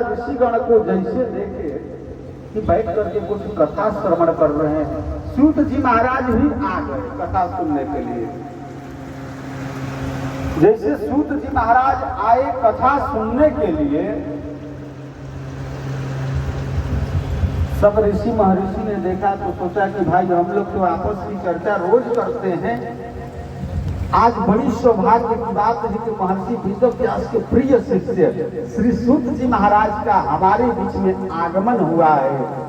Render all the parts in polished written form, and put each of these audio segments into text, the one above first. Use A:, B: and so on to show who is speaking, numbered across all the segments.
A: ऋषिगण को जैसे देखे कि बैठ करके कुछ कथा श्रवण कर रहे हैं, सूत जी महाराज भी आ गए कथा सुनने के लिए। जैसे सूत जी महाराज आए कथा सुनने के लिए, सब ऋषि महर्षि ने देखा तो सोचा कि भाई हम लोग तो आपस की चर्चा रोज करते हैं, आज बड़ी सौभाग्य की बात है कि महर्षि वेदव्यास के प्रिय शिष्य श्री सूत जी महाराज का हमारे बीच में आगमन हुआ है।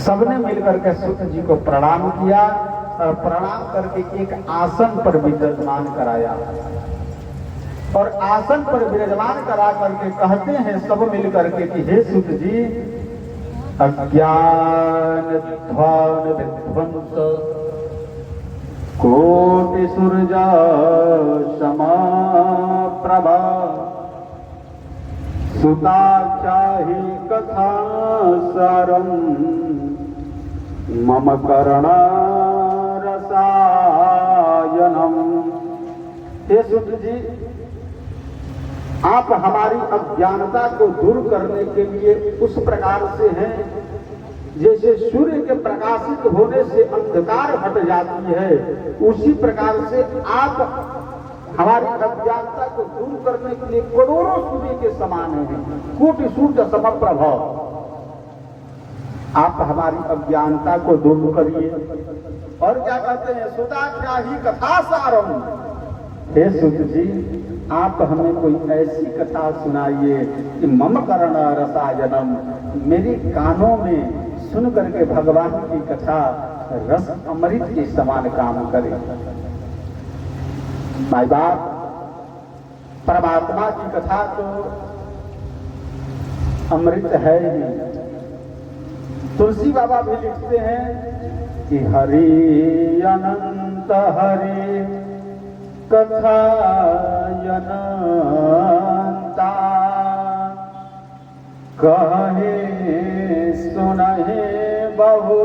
A: सबने मिलकर के सूत जी को प्रणाम किया और प्रणाम करके एक आसन पर विराजमान कराया, और आसन पर विराजमान करा करके कहते हैं सब मिलकर के कि हे सूत जी, अज्ञान ध्वान विध्वंस कोटि सूर्या समाप्रभा सुता चाहि कथा सारम मम करुणा रसायनम। हे सूत जी, आप हमारी अज्ञानता को दूर करने के लिए उस प्रकार से हैं जैसे सूर्य के प्रकाशित होने से अंधकार हट जाती है, उसी प्रकार से आप हमारी अज्ञानता को दूर करने के लिए करोड़ों सूर्य के समान हैं, कोटि सूर्य समप्रभ। आप हमारी अज्ञानता को दूर करिए। और क्या कहते हैं, सुता क्या ही कथा सारम। हे सूत जी, आप हमें कोई ऐसी कथा सुनाइए कि मम करण रसायनम, मेरे कानों में सुन करके भगवान की कथा रस अमृत के समान काम करे। भाई बाप, परमात्मा की कथा तो अमृत है ही। तुलसी बाबा भी लिखते हैं कि हरि अनंत हरि कथा अनंता, कहे सुनहे बहु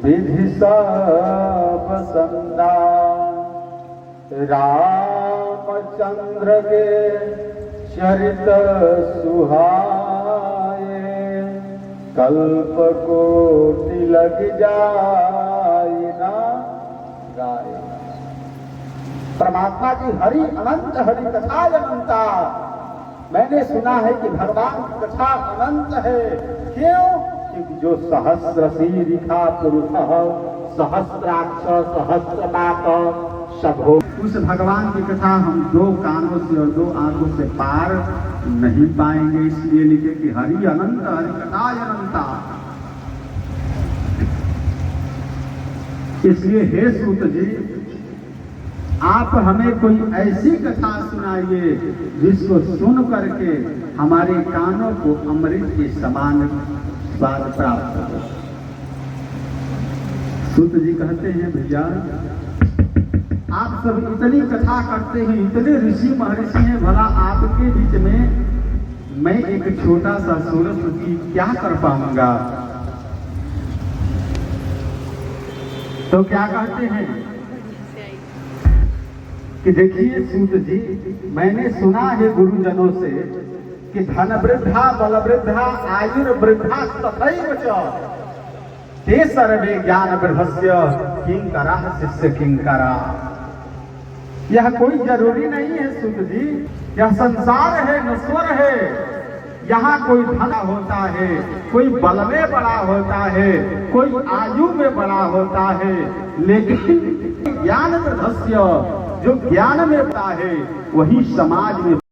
A: विधि सब संदा। रामचंद्र के चरित सुहाए, कल्प कोटि लग जाए ना गाए। परमात्मा की हरि अनंत हरि कथा अनंता। मैंने सुना है कि भगवान की कथा अनंत है। क्यों? क्योंकि जो सहस्र शीरिखा पुरुष सहस्राक्ष सहस्रपात शभो, उस भगवान की कथा हम दो कानों से और दो आंखों से पार नहीं पाएंगे। इसलिए लिखे कि हरि अनंत हरि कथा अनंता। इसलिए हे सूत जी, आप हमें कोई ऐसी कथा सुनाइए जिसको सुन करके हमारे कानों को अमृत के समान स्वाद प्राप्त हो। सूत जी कहते हैं, भैया आप सब इतनी कथा करते हैं, इतने ऋषि महर्षि हैं, भला आपके बीच में मैं एक छोटा सा सूरत की क्या कर पाऊंगा? तो क्या कहते हैं कि देखिए सूत जी, मैंने सुना है गुरुजनों से कि धन वृद्धा बल वृद्धा आयुर्वृद्धा तथैव च ते सर्वे ज्ञान वृद्धस्य किंकरा शिष्य किंकरा। यह कोई जरूरी नहीं है सूत जी, यह संसार है, नश्वर है। यहाँ कोई धन होता है, कोई बल में बड़ा होता है, कोई आयु में बड़ा होता है, लेकिन ज्ञान वृद्धस्य, जो ज्ञान में बड़ा है वही समाज में